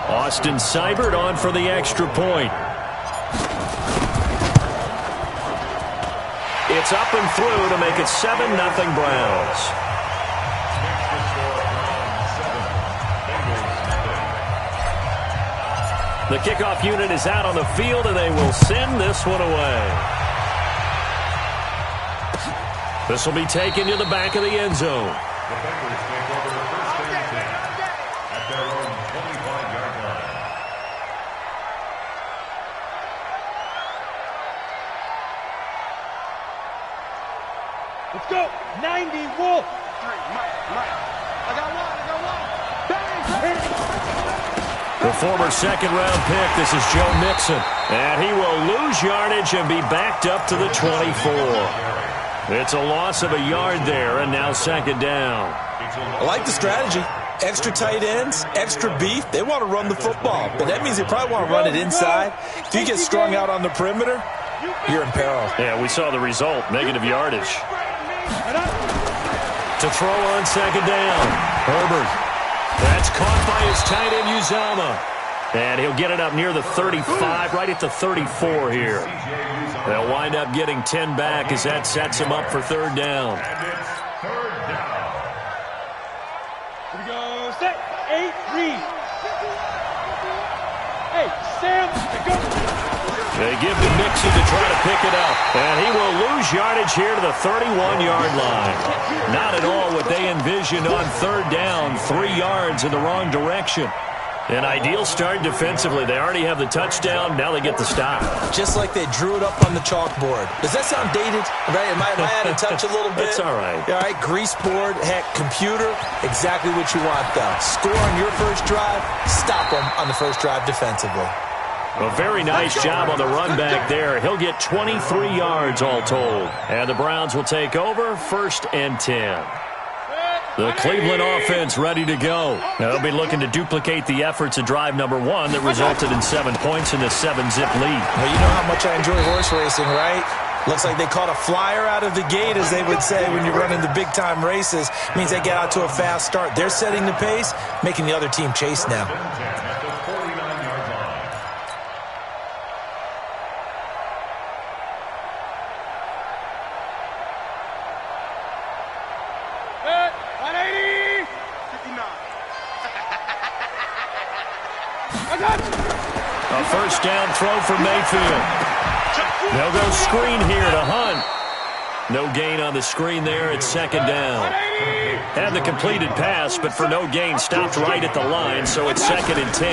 Austin Seibert on for the extra point. It's up and through to make it 7-0 Browns. The kickoff unit is out on the field, and they will send this one away. This will be taken to the back of the end zone. The Bengals take over first and 10 at their own 25-yard line. Let's go. 90 Wolf. Mike. I got one. Bang. The former second-round pick, this is Joe Mixon. And he will lose yardage and be backed up to the 24. It's a loss of a yard there, and now second down. I like the strategy. Extra tight ends, extra beef. They want to run the football, but that means they probably want to run it inside. If you get strung out on the perimeter, you're in peril. Yeah, we saw the result, negative yardage. To throw on second down, Herbert. That's caught by his tight end, Uzomah. And he'll get it up near the 35, right at the 34 here. They'll wind up getting 10 back as that sets him up for third down. And it's third down. Here we go. Set. 8, read. Hey, Sam, go. They give to Mixon to try to pick it up. And he will lose yardage here to the 31-yard line. Not at all what they envisioned on third down. 3 yards in the wrong direction. An ideal start defensively. They already have the touchdown. Now they get the stop. Just like they drew it up on the chalkboard. Does that sound dated? Right? Am I out of touch a little bit? That's all right. All right, grease board, heck, computer, exactly what you want, though. Score on your first drive, stop them on the first drive defensively. A very nice job on the run back there. He'll get 23 yards all told. And the Browns will take over first and 10. The Cleveland offense ready to go. They'll be looking to duplicate the efforts of drive number 1 that resulted in 7 points in the 7-zip lead. Well, you know how much I enjoy horse racing, right? Looks like they caught a flyer out of the gate, as they would say when you're running the big-time races. Means they get out to a fast start. They're setting the pace, making the other team chase now. At the 49-yard line. A first down throw for Mayfield. They'll go screen here to Hunt. No gain on the screen there. It's second down. Had the completed pass, but for no gain, stopped right at the line, so it's second and 10.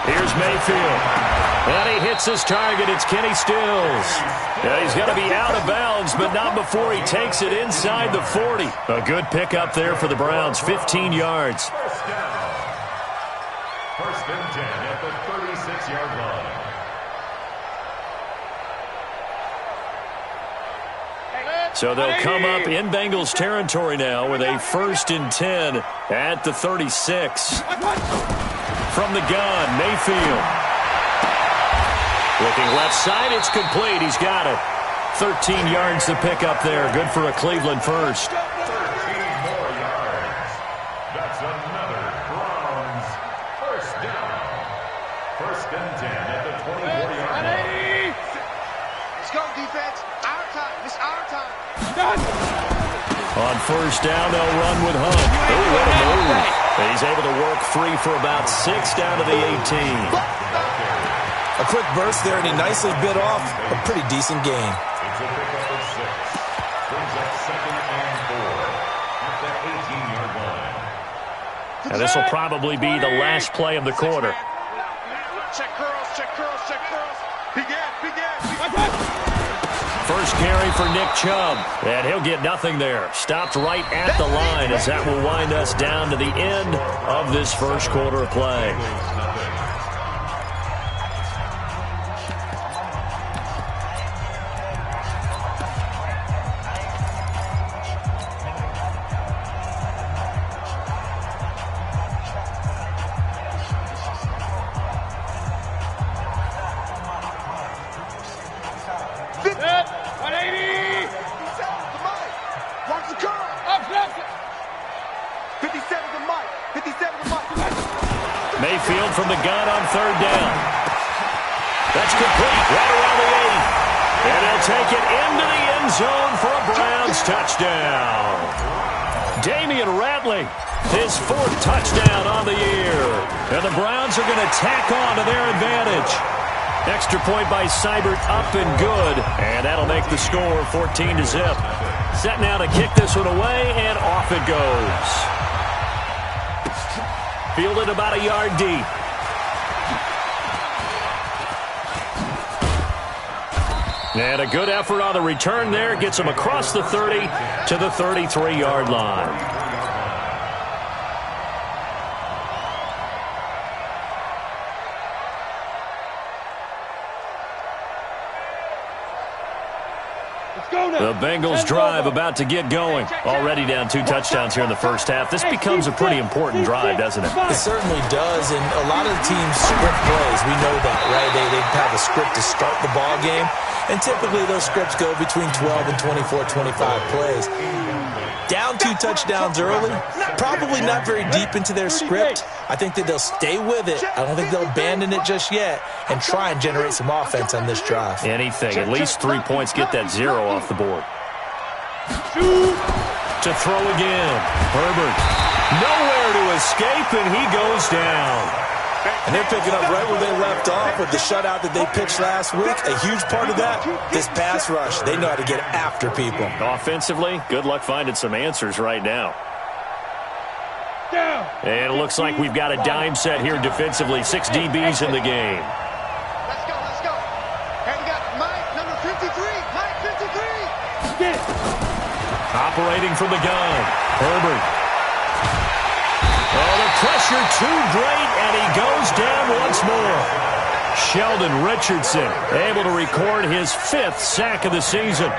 Here's Mayfield. And he hits his target. It's Kenny Stills. Yeah, he's going to be out of bounds, but not before he takes it inside the 40. A good pickup there for the Browns, 15 yards. First down. First and 10 at the 36-yard line. So they'll come up in Bengals territory now with a first and 10 at the 36. From the gun, Mayfield. Looking left side, it's complete. He's got it. 13 yards to pick up there. Good for a Cleveland first. 13 more yards. That's another Browns first down. First and 10 at the 24-yard line. Let's go, defense. Our time. It's our time. On first down, they'll run with Hunt. Oh, what a move. He's able to work free for about 6 down to the 18. A quick burst there, and he nicely bit off a pretty decent gain. It's a pickup of 6. Brings up second and 4 at the 18-yard line. And this will probably be the last play of the quarter. Check curls, check curls, check curls. Begin. First carry for Nick Chubb. And he'll get nothing there. Stopped right at the line as that will wind us down to the end of this first quarter of play. Mayfield from the gun on third down. That's complete right around the 8. And he'll take it into the end zone for a Browns touchdown. Damian Ratley, his 4th touchdown on the year. And the Browns are going to tack on to their advantage. Extra point by Seibert, up and good. And that'll make the score 14-0. Set now to kick this one away, and off it goes. Fielded about a yard deep. And a good effort on the return there. Gets him across the 30 to the 33-yard line. The Bengals drive about to get going. Already down 2 touchdowns here in the first half. This becomes a pretty important drive, doesn't it? It certainly does, and a lot of the teams script plays. We know that, right? They have a script to start the ball game, and typically those scripts go between 12 and 24, 25 plays. Down 2 touchdowns early, probably not very deep into their script. I think that they'll stay with it. I don't think they'll abandon it just yet and try and generate some offense on this drive. Anything. At least 3 points. Get that 0 off the board. To throw again. Herbert. Nowhere to escape, and he goes down. And they're picking up right where they left off with the shutout that they pitched last week. A huge part of that, this pass rush. They know how to get after people. Offensively, good luck finding some answers right now. And it looks like we've got a dime set here defensively. 6 DBs in the game. Let's go, let's go. And we got Mike, number 53. Mike, 53. Get it. Operating from the gun. Herbert. Oh, the pressure too great, and he goes down once more. Sheldon Richardson able to record his 5th sack of the season.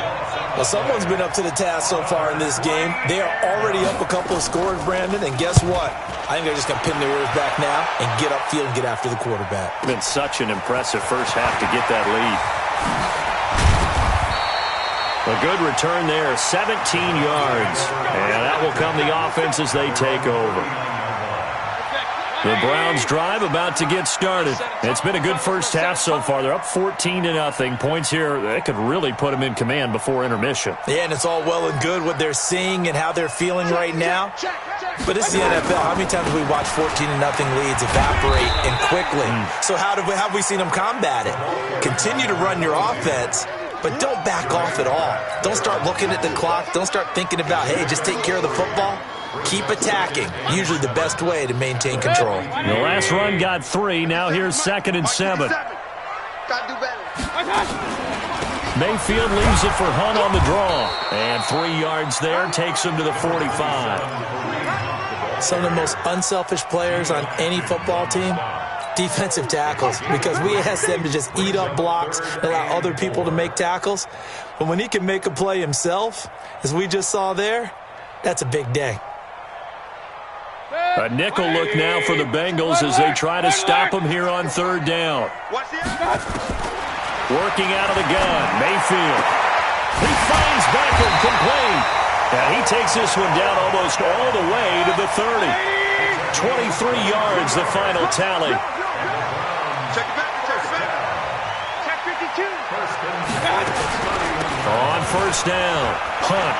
Well, someone's been up to the task so far in this game. They are already up a couple of scores, Brandon, and guess what? I think they're just going to pin their ears back now and get upfield and get after the quarterback. Been such an impressive first half to get that lead. A good return there, 17 yards. And that will come the offense as they take over. The Browns drive about to get started. It's been a good first half so far. They're up 14-0. Points here, that could really put them in command before intermission. Yeah, and it's all well and good what they're seeing and how they're feeling right now. But this is the NFL. How many times have we watched 14-0 leads evaporate and quickly? So how have we seen them combat it? Continue to run your offense, but don't back off at all. Don't start looking at the clock. Don't start thinking about, hey, just take care of the football. Keep attacking. Usually the best way to maintain control. The last run got 3. Now here's 2nd and 7. Mayfield leaves it for Hunt on the draw. And 3 yards there takes him to the 45. Some of the most unselfish players on any football team, defensive tackles, because we ask them to just eat up blocks and allow other people to make tackles. But when he can make a play himself, as we just saw there, that's a big day. A nickel look now for the Bengals as they try to stop him here on 3rd down. Working out of the gun, Mayfield. He finds Beckham complete. And he takes this one down almost all the way to the 30. 23 yards, the final tally. Check it back. Check 52. On 1st down, Hunt.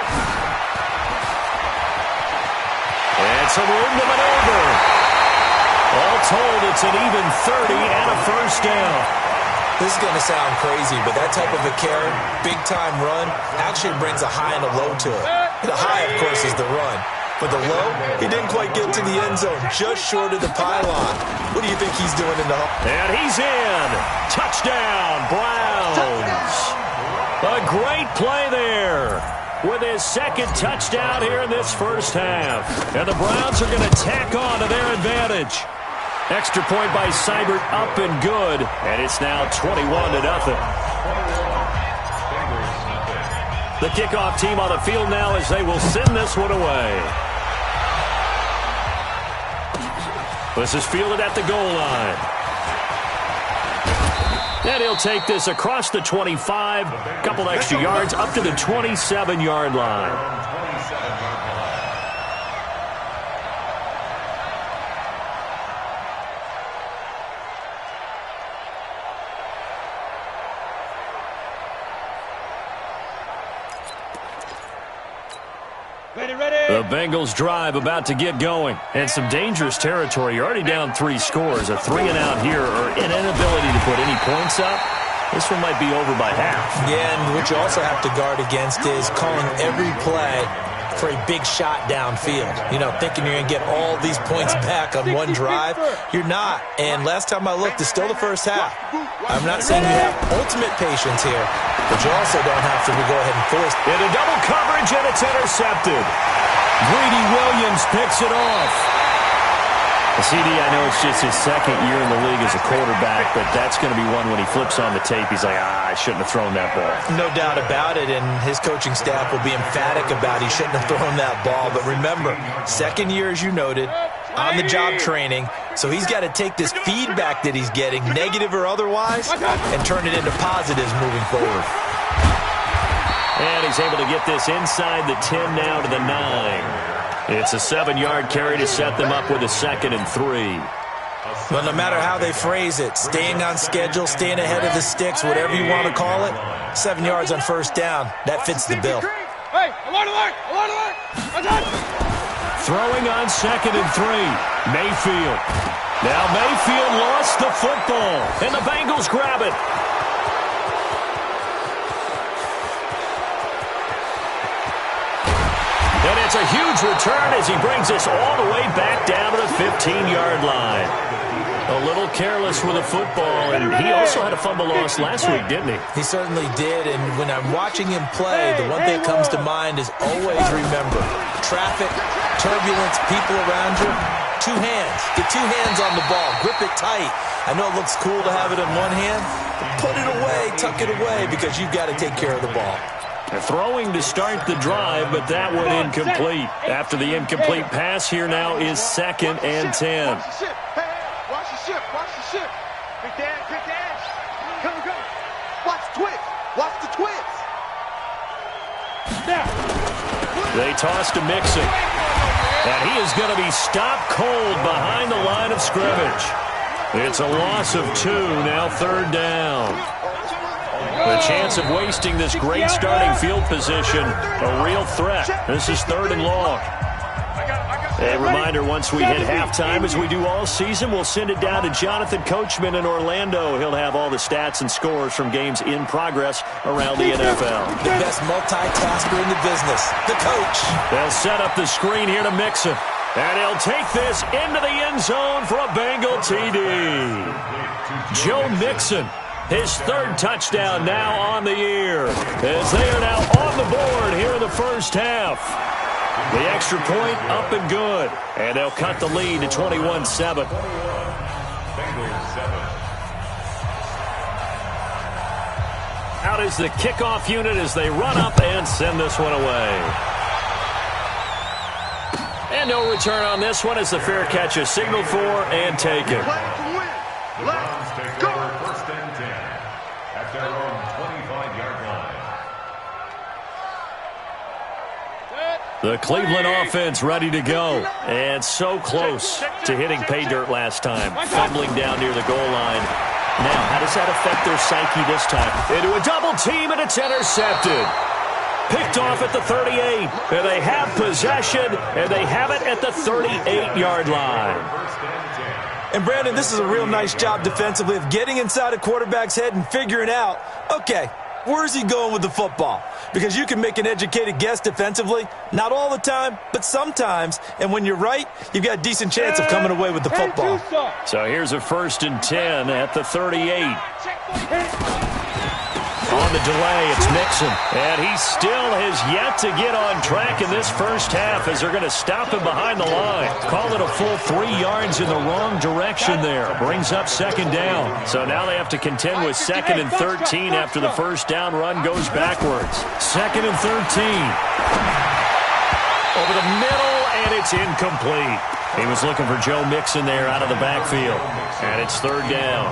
And some room to maneuver. All told, it's an even 30 and a 1st down. This is going to sound crazy, but that type of a carry, big-time run, actually brings a high and a low to it. The high, of course, is the run. But the low, he didn't quite get to the end zone, just short of the pylon. What do you think he's doing in the hole? And he's in. Touchdown, Browns. A great play there with his 2nd touchdown here in this first half. And the Browns are going to tack on to their advantage. Extra point by Seibert, up and good. And it's now 21-0. The kickoff team on the field now as they will send this one away. This is fielded at the goal line. And he'll take this across the 25, couple extra yards up to the 27-yard line. The Bengals drive about to get going. And some dangerous territory. You're already down 3 scores. A 3-and-out here or an inability to put any points up. This one might be over by half. Yeah, and what you also have to guard against is calling every play for a big shot downfield. You know, thinking you're going to get all these points back on one drive. You're not. And last time I looked, it's still the first half. I'm not saying you have ultimate patience here, but you also don't have to go ahead and force it. Into double coverage, and it's intercepted. Greedy Williams picks it off. CD, I know it's just his second year in the league as a quarterback, but that's going to be one when he flips on the tape. He's like, I shouldn't have thrown that ball. No doubt about it, and his coaching staff will be emphatic about he shouldn't have thrown that ball. But remember, second year, as you noted, on-the-job training, so he's got to take this feedback that he's getting, negative or otherwise, and turn it into positives moving forward. And he's able to get this inside the 10 now to the 9. It's a 7-yard carry to set them up with a 2nd and 3. Well, no matter how they phrase it, staying on schedule, staying ahead of the sticks, whatever you want to call it, 7 yards on first down, that fits the bill. Hey, alert! Throwing on 2nd and 3. Mayfield. Now Mayfield lost the football, and the Bengals grab it. And it's a huge return as he brings us all the way back down to the 15-yard line. A little careless with the football, and he also had a fumble loss last week, didn't he? He certainly did, and when I'm watching him play, the one thing that comes to mind is always remember, traffic, turbulence, people around you, 2 hands. Get 2 hands on the ball. Grip it tight. I know it looks cool to have it in one hand, but put it away, tuck it away, because you've got to take care of the ball. Throwing to start the drive, but that one incomplete. After the incomplete pass, here now is 2nd and 10. Watch the ship. Big dash. Come. Watch the twist. They toss to Mixon. And he is going to be stopped cold behind the line of scrimmage. It's a loss of 2, now 3rd down. The chance of wasting this great starting field position, a real threat. This is 3rd and long. A reminder, once we hit halftime, as we do all season, we'll send it down to Jonathan Coachman in Orlando. He'll have all the stats and scores from games in progress around the NFL. The best multitasker in the business, the coach. They'll set up the screen here to Mixon. And he'll take this into the end zone for a Bengal TD. Joe Mixon. His 3rd touchdown now on the year, as they are now on the board here in the first half. The extra point up and good, and they'll cut the lead to 21-7. Out is the kickoff unit as they run up and send this one away. And no return on this one as the fair catch is signaled for and taken. Let's go. 1st and 10 at their own 25-yard line. The Cleveland offense ready to go. And so close to hitting pay dirt last time. Fumbling down near the goal line. Now, how does that affect their psyche this time? Into a double team, and it's intercepted. Picked off at the 38. And they have possession, and they have it at the 38-yard line. And, Brandon, this is a real nice job defensively of getting inside a quarterback's head and figuring out, okay, where's he going with the football? Because you can make an educated guess defensively, not all the time, but sometimes. And when you're right, you've got a decent chance of coming away with the football. So here's a 1st and 10 at the 38. On the delay, it's Mixon. And he still has yet to get on track in this first half as they're going to stop him behind the line. Call it a full 3 yards in the wrong direction there. Brings up 2nd down. So now they have to contend with 2nd and 13 after the first down run goes backwards. 2nd and 13. Over the middle, and it's incomplete. He was looking for Joe Mixon there out of the backfield. And it's 3rd down.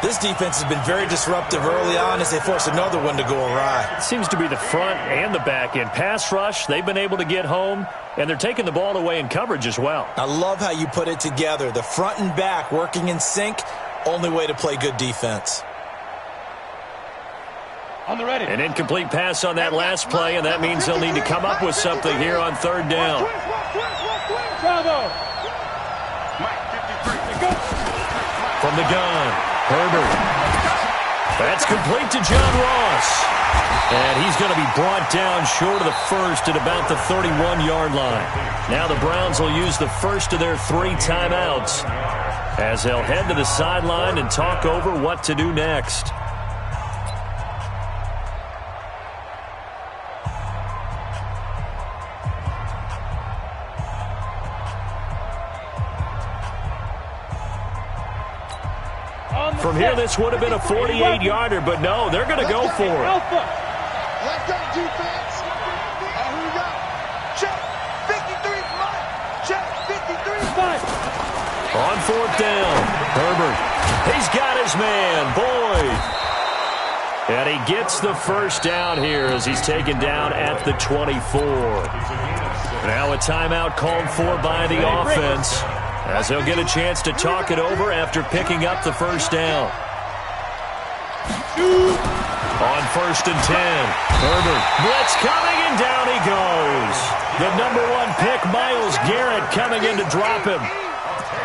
This defense has been very disruptive early on as they force another one to go awry. It seems to be the front and the back end. Pass rush, they've been able to get home, and they're taking the ball away in coverage as well. I love how you put it together. The front and back working in sync, only way to play good defense. An incomplete pass on that last play, and that means they'll need to come up with something here on third down. From the gun, Herbert. That's complete to John Ross. And he's going to be brought down short of the first at about the 31-yard line. Now the Browns will use the first of their 3 timeouts as they'll head to the sideline and talk over what to do next. From here, this would have been a 48-yarder, but no, they're going to go for it. Let's go, defense. Here we go. Check. 53. Check. 53. On fourth down, Herbert. He's got his man, Boyd. And he gets the first down here as he's taken down at the 24. Now a timeout called for by the offense, as they'll get a chance to talk it over after picking up the first down. On first and 10, Herbert. Blitz coming, and down he goes. The number 1 pick, Myles Garrett, coming in to drop him.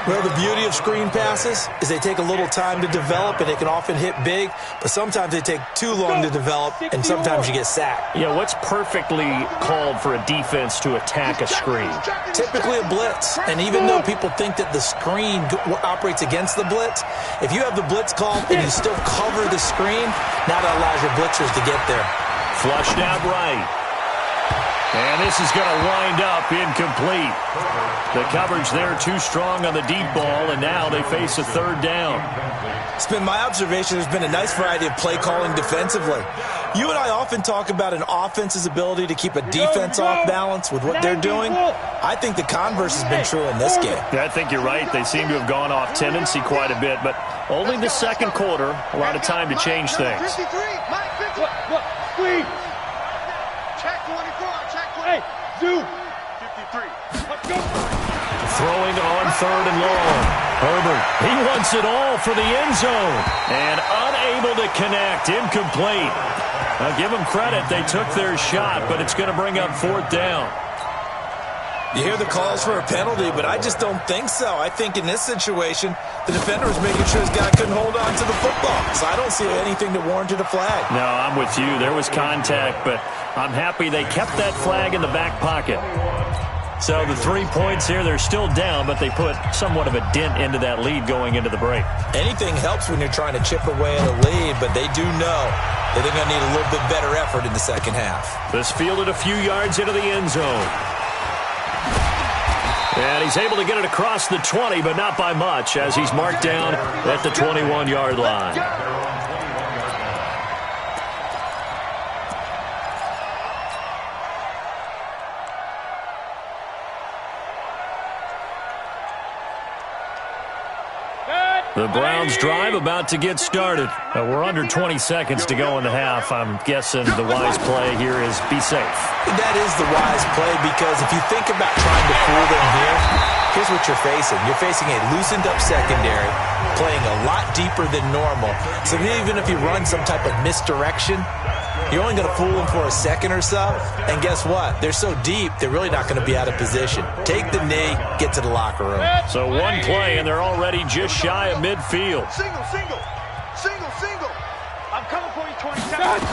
Well, the beauty of screen passes is they take a little time to develop, and they can often hit big, but sometimes they take too long to develop, and sometimes you get sacked. Yeah, what's perfectly called for a defense to attack a screen? Typically a blitz, and even though people think that the screen operates against the blitz, if you have the blitz called and you still cover the screen, now that allows your blitzers to get there. Flushed out right. And this is going to wind up incomplete. The coverage there too strong on the deep ball, and now they face a third down. It's been my observation there's been a nice variety of play calling defensively. You and I often talk about an offense's ability to keep a defense off balance with what they're doing. I think the converse has been true in this game. Yeah, I think you're right. They seem to have gone off tendency quite a bit, but only the second quarter, a lot of time to change things. 53. Mike 50. Squeeze. Check 24. Check 20. Hey, do. 53. Let's go. Throwing on third and long. Herbert, he wants it all for the end zone. And unable to connect, incomplete. Now give them credit, they took their shot, but it's going to bring up fourth down. You hear the calls for a penalty, but I just don't think so. I think in this situation, the defender was making sure his guy couldn't hold on to the football. So I don't see anything that warranted a flag. No, I'm with you. There was contact, but I'm happy they kept that flag in the back pocket. So the 3 points here, they're still down, but they put somewhat of a dent into that lead going into the break. Anything helps when you're trying to chip away at a lead, but they do know that they're going to need a little bit better effort in the second half. This fielded a few yards into the end zone. And he's able to get it across the 20, but not by much, as he's marked down at the 21-yard line. The Browns drive about to get started. We're under 20 seconds to go in the half. I'm guessing the wise play here is be safe. That is the wise play, because if you think about trying to fool them here, here's what you're facing. You're facing a loosened up secondary, playing a lot deeper than normal. So even if you run some type of misdirection, you're only going to fool them for a second or so. And guess what? They're so deep, they're really not going to be out of position. Take the knee, get to the locker room. So one play, and they're already just shy of midfield. Single, single. Single, single. I'm coming for you, 20 seconds.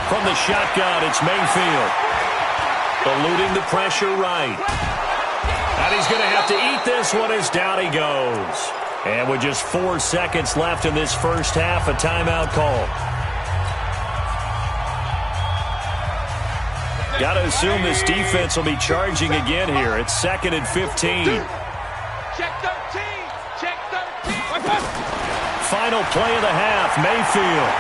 From the shotgun, it's Mayfield. Eluding the pressure right. And he's going to have to eat this one as down he goes. And with just 4 seconds left in this first half, a timeout call. Got to assume this defense will be charging again here. It's 2nd and 15. Check 13. Check 13. Final play of the half, Mayfield.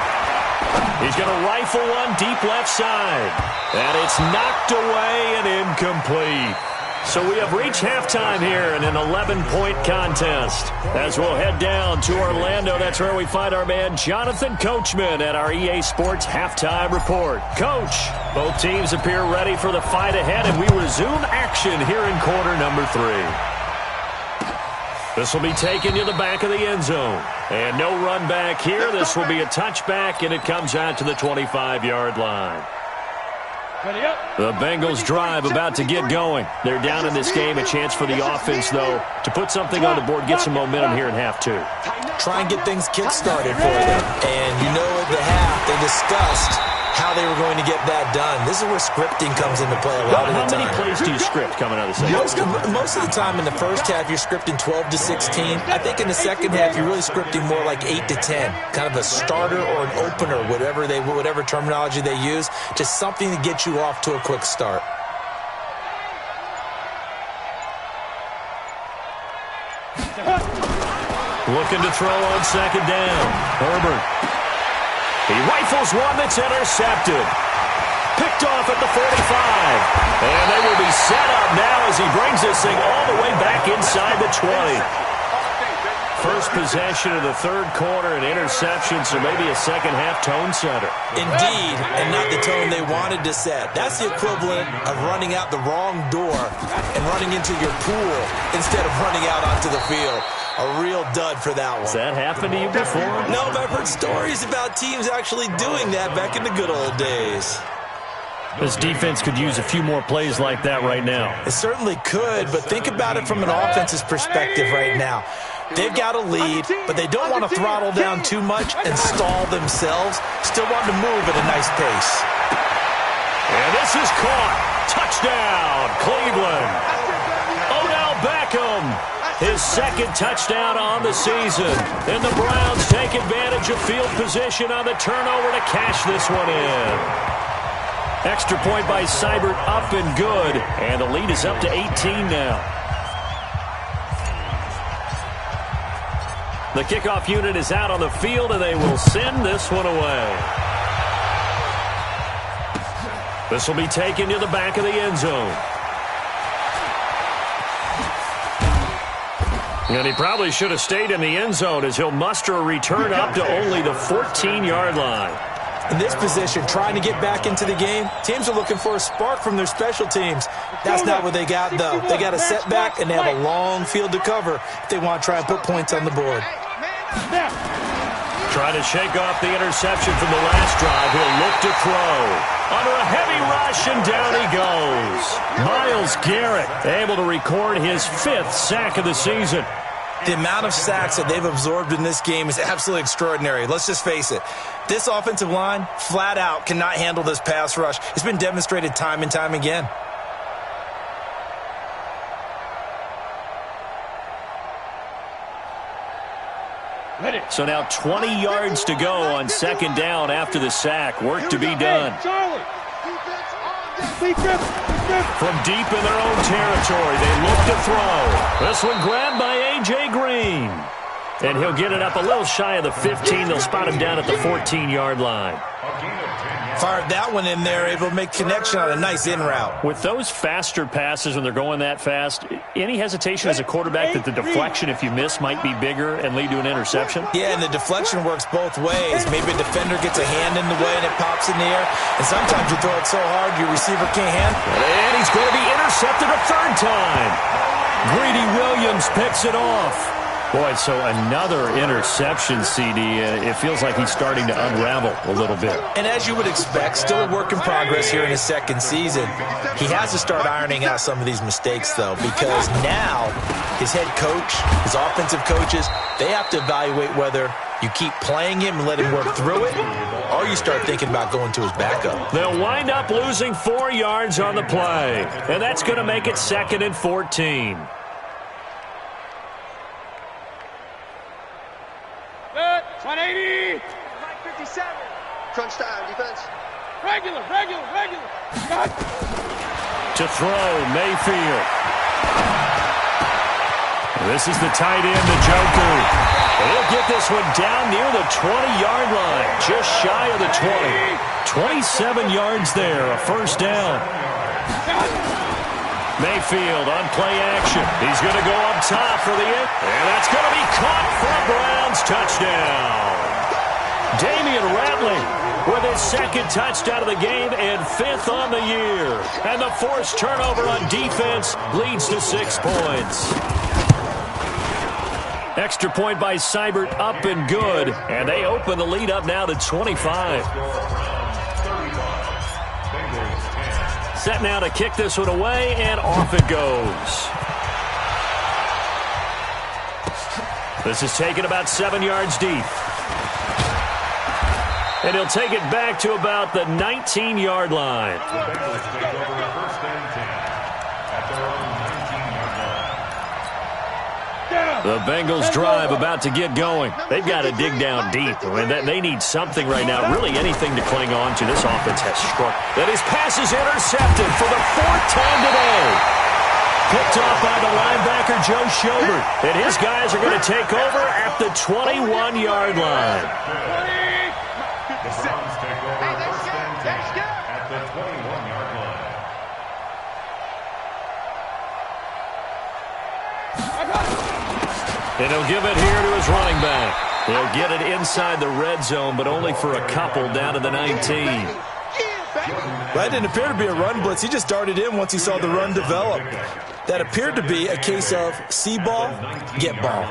He's going to rifle one deep left side. And it's knocked away and incomplete. So we have reached halftime here in an 11-point contest. As we'll head down to Orlando, that's where we find our man Jonathan Coachman at our EA Sports Halftime Report. Coach, both teams appear ready for the fight ahead, and we resume action here in quarter number 3. This will be taken to the back of the end zone. And no run back here. This will be a touchback, and it comes out to the 25-yard line. The Bengals drive about to get going. They're down in this game. A chance for the offense, though, to put something on the board, get some momentum here in half two. Try and get things kick-started for them. And you know at the half, they discussed how they were going to get that done. This is where scripting comes into play a lot of the time. How many plays do you script coming out of the second? Most of the time in the first half, you're scripting 12 to 16. I think in the second half, you're really scripting more like 8 to 10. Kind of a starter or an opener, whatever terminology they use. Just something to get you off to a quick start. Looking to throw on second down. Herbert. He rifles one that's intercepted. Picked off at the 45. And they will be set up now as he brings this thing all the way back inside the 20. First possession of the third quarter, an interception, so maybe a second-half tone setter. Indeed, and not the tone they wanted to set. That's the equivalent of running out the wrong door and running into your pool instead of running out onto the field. A real dud for that one. Has that happened to you before? No, but I've heard stories about teams actually doing that back in the good old days. This defense could use a few more plays like that right now. It certainly could, but think about it from an offense's perspective right now. They've got a lead, but they don't want to throttle down too much and stall themselves. Still want to move at a nice pace. And this is caught. Touchdown, Cleveland. Odell Beckham, his second touchdown on the season. And the Browns take advantage of field position on the turnover to cash this one in. Extra point by Seibert, up and good. And the lead is up to 18 now. The kickoff unit is out on the field, and they will send this one away. This will be taken to the back of the end zone. And he probably should have stayed in the end zone as he'll muster a return up to only the 14-yard line. In this position, trying to get back into the game, teams are looking for a spark from their special teams. That's not what they got, though. They got a setback, and they have a long field to cover if they want to try and put points on the board. Trying to shake off the interception from the last drive. He'll look to throw. Under a heavy rush, and down he goes. Myles Garrett able to record his 5th sack of the season. The amount of sacks that they've absorbed in this game is absolutely extraordinary. Let's just face it. This offensive line, flat out, cannot handle this pass rush. It's been demonstrated time and time again. So now 20 yards to go on second down after the sack. Work to be done. From deep in their own territory, they look to throw. This one grabbed by A.J. Green. And he'll get it up a little shy of the 15. They'll spot him down at the 14-yard line. Fired that one in there, able to make connection on a nice in route. With those faster passes when they're going that fast, any hesitation as a quarterback that the deflection, if you miss, might be bigger and lead to an interception? Yeah, and the deflection works both ways. Maybe a defender gets a hand in the way and it pops in the air. And sometimes you throw it so hard your receiver can't handle it. And he's going to be intercepted a third time. Greedy Williams picks it off. Boy, so another interception, CD. It feels like he's starting to unravel a little bit. And as you would expect, still a work in progress here in his second season. He has to start ironing out some of these mistakes, though, because now his head coach, his offensive coaches, they have to evaluate whether you keep playing him and let him work through it, or you start thinking about going to his backup. They'll wind up losing 4 yards on the play, and that's going to make it 2nd and 14. Good. 180. 57. Crunch time, defense. Regular. Got. To throw, Mayfield. This is the tight end, the Joker. He'll get this one down near the 20-yard line, just shy of the 20. 27 yards there, a first down. Mayfield on play action. He's going to go up top for the end. And that's going to be caught for a Browns touchdown. Damian Ratley with his 2nd touchdown of the game and 5th on the year. And the forced turnover on defense leads to 6 points. Extra point by Seibert, up and good. And they open the lead up now to 25. Set now to kick this one away, and off it goes. This is taken about 7 yards deep. And he'll take it back to about the 19-yard line. The Bengals drive about to get going. They've got to dig down deep. I mean, they need something right now, really anything to cling on to. This offense has struck. And his pass is intercepted for the 4th time today. Picked off by the linebacker, Joe Schobert. And his guys are going to take over at the 21-yard line. The Browns take over first and 10 at the 21-yard line. And he'll give it here to his running back. He'll get it inside the red zone, but only for a couple down to the 19. That didn't appear to be a run blitz. He just darted in once he saw the run develop. That appeared to be a case of see ball, get ball.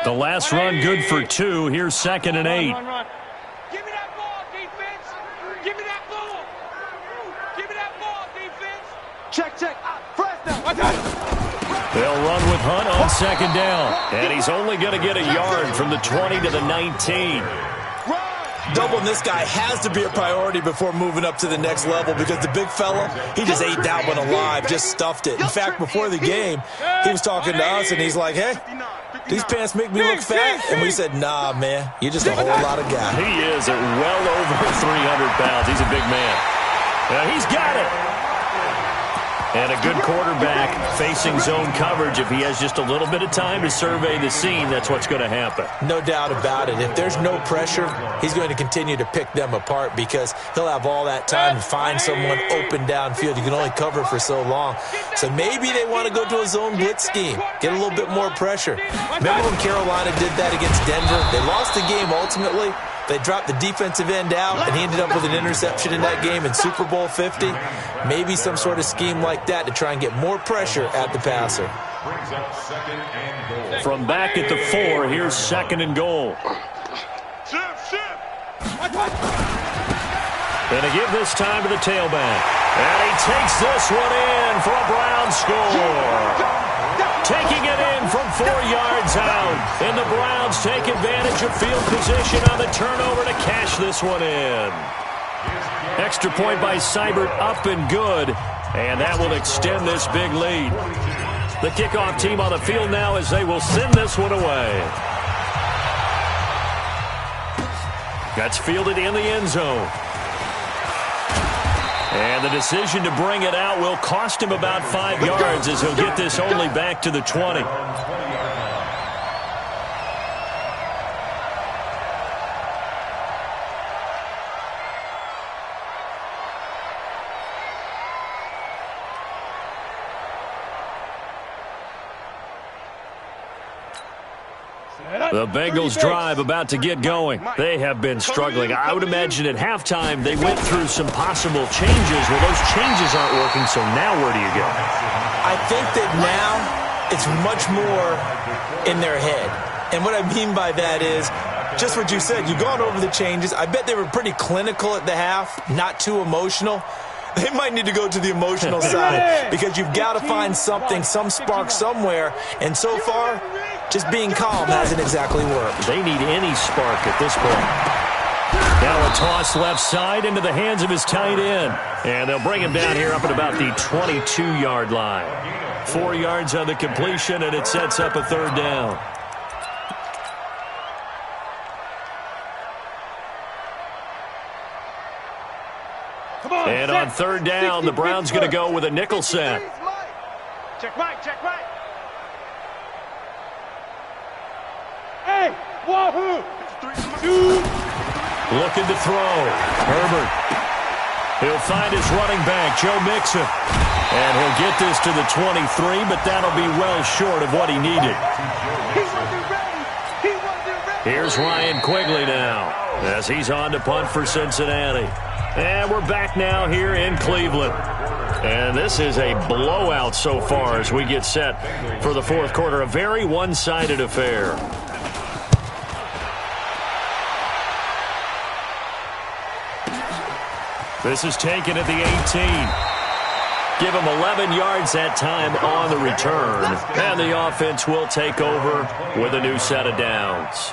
The last run good for 2. Here's 2nd and 8. Give me that ball, defense. Give me that ball. Give me that ball, defense. Check. Fresh now. They'll run with Hunt on 2nd down. And he's only going to get a yard from the 20 to the 19. Doubling this guy has to be a priority before moving up to the next level because the big fella, he just ate that one alive, just stuffed it. In fact, before the game, he was talking to us, and he's like, hey, these pants make me look fat. And we said, nah, man, you're just a whole lot of guy. He is at well over 300 pounds. He's a big man. He's got it. And a good quarterback facing zone coverage. If he has just a little bit of time to survey the scene, that's what's going to happen. No doubt about it. If there's no pressure, he's going to continue to pick them apart because he'll have all that time to find someone open downfield. You can only cover for so long. So maybe they want to go to a zone blitz scheme, get a little bit more pressure. Remember when Carolina did that against Denver? They lost the game ultimately. They dropped the defensive end out, and he ended up with an interception in that game in Super Bowl 50. Maybe some sort of scheme like that to try and get more pressure at the passer. Brings up 2nd and goal. From back at the 4, here's 2nd and goal. And to give this time to the tailback. And he takes this one in for a Brown score. Taking it in from 4 yards out. And the Browns take advantage of field position on the turnover to cash this one in. Extra point by Seibert, up and good. And that will extend this big lead. The kickoff team on the field now as they will send this one away. That's fielded in the end zone. And the decision to bring it out will cost him about 5 yards as he'll get this only back to the 20. The Bengals drive about to get going. They have been struggling. I would imagine at halftime they went through some possible changes. Well, those changes aren't working, so now where do you go? I think that now it's much more in their head. And what I mean by that is just what you said. You've gone over the changes. I bet they were pretty clinical at the half, not too emotional. They might need to go to the emotional side because you've got to find something, some spark somewhere. And so far, just being calm hasn't exactly worked. They need any spark at this point. Now a toss left side into the hands of his tight end. And they'll bring him down here up at about the 22-yard line. 4 yards on the completion, and it sets up a 3rd down. And on 3rd down, the Browns going to go with a nickel set. Check right. Hey, wahoo! Looking to throw. Herbert. He'll find his running back, Joe Mixon. And he'll get this to the 23, but that'll be well short of what he needed. Here's Ryan Quigley now as he's on to punt for Cincinnati. And we're back now here in Cleveland. And this is a blowout so far as we get set for the fourth quarter. A very one-sided affair. This is taken at the 18. Give him 11 yards that time on the return. And the offense will take over with a new set of downs.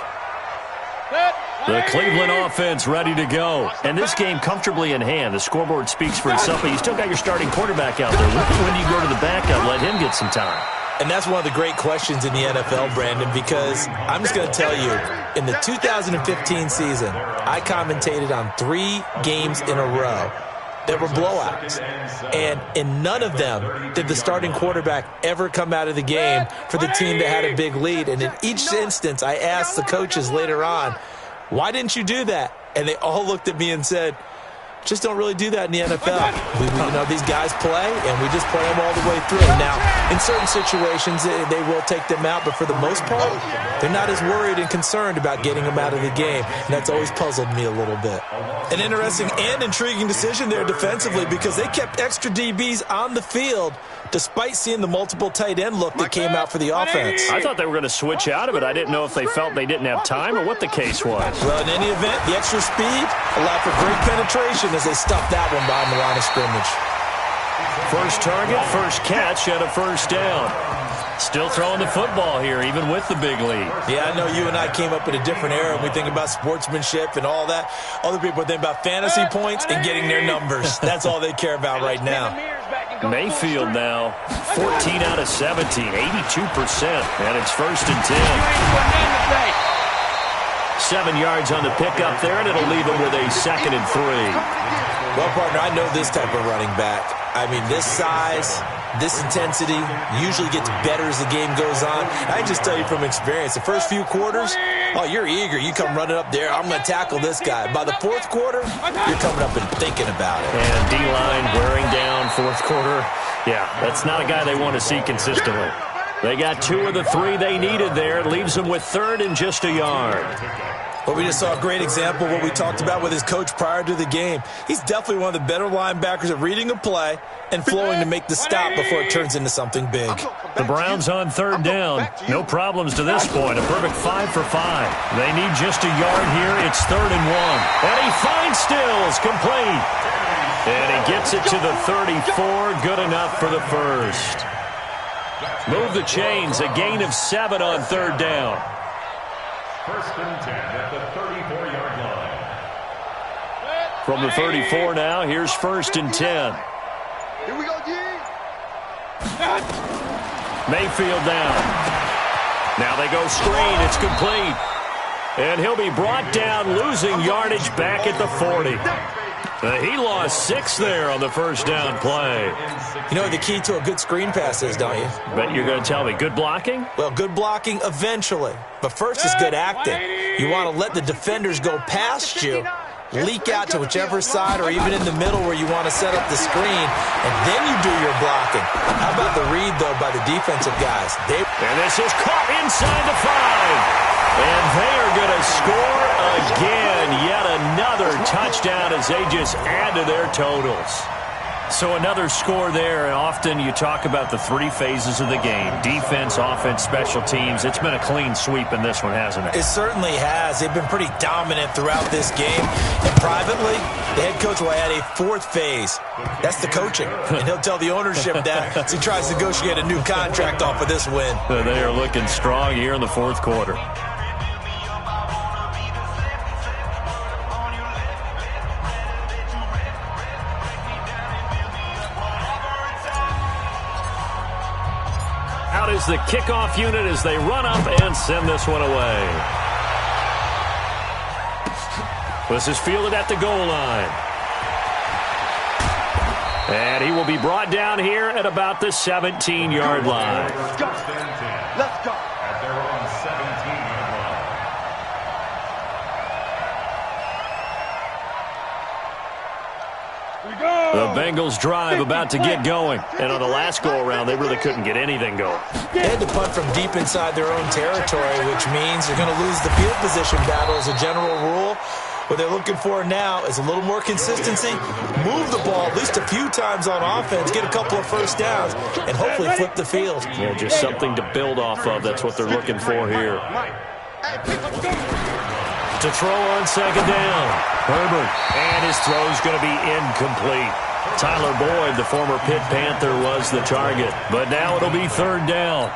The Cleveland offense ready to go. And this game comfortably in hand. The scoreboard speaks for itself, but you still got your starting quarterback out there. When do you go to the backup, let him get some time? And that's one of the great questions in the NFL, Brandon, because I'm just going to tell you, in the 2015 season, I commentated on 3 games in a row. There were blowouts, and in none of them did the starting quarterback ever come out of the game for the team that had a big lead. And in each instance, I asked the coaches later on, why didn't you do that? And they all looked at me and said, just don't really do that in the NFL. These guys play, and we just play them all the way through. Now, in certain situations, they will take them out, but for the most part, they're not as worried and concerned about getting them out of the game, and that's always puzzled me a little bit. An interesting and intriguing decision there defensively because they kept extra DBs on the field despite seeing the multiple tight end look that came out for the offense. I thought they were going to switch out of it. I didn't know if they felt they didn't have time or what the case was. Well, in any event, the extra speed allowed for great penetration as they stuffed that one behind the line of scrimmage. First target, first catch, and a first down. Still throwing the football here, even with the big lead. Yeah, I know you and I came up in a different era. We think about sportsmanship and all that. Other people think about fantasy points and getting their numbers. That's all they care about right now. Mayfield now, 14 out of 17, 82%. And it's first and 10. 7 yards on the pickup there, and it'll leave him with a 2nd and 3. Well, partner, I know this type of running back. I mean, this size, this intensity usually gets better as the game goes on. I just tell you from experience, the first few quarters, oh, you're eager. You come running up there, I'm going to tackle this guy. By the fourth quarter, you're coming up and thinking about it. And D-line wearing down fourth quarter. Yeah, that's not a guy they want to see consistently. They got 2 of the 3 they needed there. It leaves them with 3rd and just a yard. Well, we just saw a great example of what we talked about with his coach prior to the game. He's definitely one of the better linebackers at reading a play and flowing to make the stop before it turns into something big. The Browns on 3rd down. No problems to this point. A perfect 5 for 5. They need just a yard here. It's 3rd and 1. And he finds Stills, complete. And he gets it to the 34. Good enough for the first. Move the chains. A gain of 7 on 3rd down. First and 10 at the 34-yard line. From the 34 now, here's 1st and 10. Here we go, G. Mayfield down. Now they go screen. It's complete. And he'll be brought down, losing yardage back at the 40. He lost 6 there on the first down play. You know what the key to a good screen pass is, don't you? Bet you're going to tell me. Good blocking? Well, good blocking eventually. But first is good acting. You want to let the defenders go past you, leak out to whichever side or even in the middle where you want to set up the screen, and then you do your blocking. How about the read, though, by the defensive guys? And this is caught inside the 5. And they are going to score again. Yet another touchdown as they just add to their totals. So another score there, and often you talk about the 3 phases of the game. Defense, offense, special teams. It's been a clean sweep in this one, hasn't it? It certainly has. They've been pretty dominant throughout this game. And privately, the head coach will add a 4th phase. That's the coaching. And he'll tell the ownership that as he tries to negotiate a new contract off of this win. They are looking strong here in the fourth quarter. Out is the kickoff unit as they run up and send this one away. This is fielded at the goal line. And he will be brought down here at about the 17-yard line. Let's go. At their own 17-yard line. The Bengals drive about to get going. And on the last go-around, they really couldn't get anything going. They had to punt from deep inside their own territory, which means they're going to lose the field position battle as a general rule. What they're looking for now is a little more consistency, move the ball at least a few times on offense, get a couple of first downs, and hopefully flip the field. Yeah, just something to build off of. That's what they're looking for here. To throw on second down. Herbert. And his throw's going to be incomplete. Tyler Boyd, the former Pitt Panther, was the target. But now it'll be third down.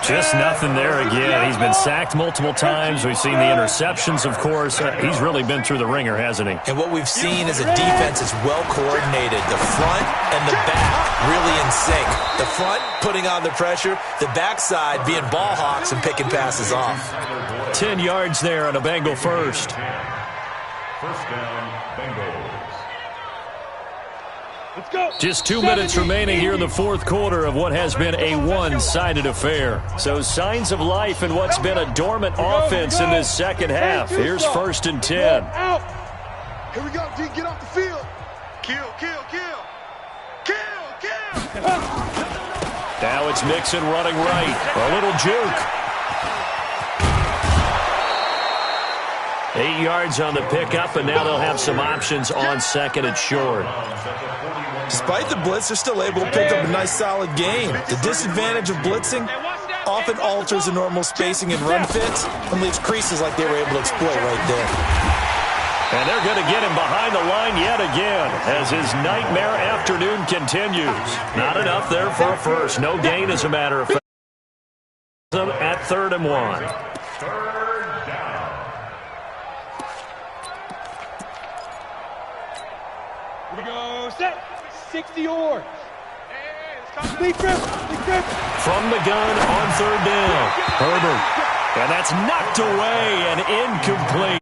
Just nothing there again. He's been sacked multiple times. We've seen the interceptions, of course. He's really been through the ringer, hasn't he? And what we've seen is a defense is well coordinated. The front and the back really in sync. The front putting on the pressure, the backside being ball hawks and picking passes off. 10 yards there on a Bengal first. First down, Bengals. Let's go. Just 2 minutes remaining here in the fourth quarter of what has been a one-sided affair. So signs of life in what's been a dormant offense in this second half. Here's first and 10. Out. Here we go, D. Get off the field. Kill, kill, kill. Kill, kill. Now it's Mixon running right. A little juke. 8 yards on the pickup, and now they'll have some options on second and short. Despite the blitz, they're still able to pick up a nice, solid game. The disadvantage of blitzing often alters the normal spacing and run fits and leaves creases like they were able to exploit right there. And they're going to get him behind the line yet again as his nightmare afternoon continues. Not enough there for a first. No gain, as a matter of fact. At 3rd and 1. Third down. Here we go. Set. 60 yards. Big grip. Big grip. From the gun on 3rd down. Herbert. And that's knocked away and incomplete.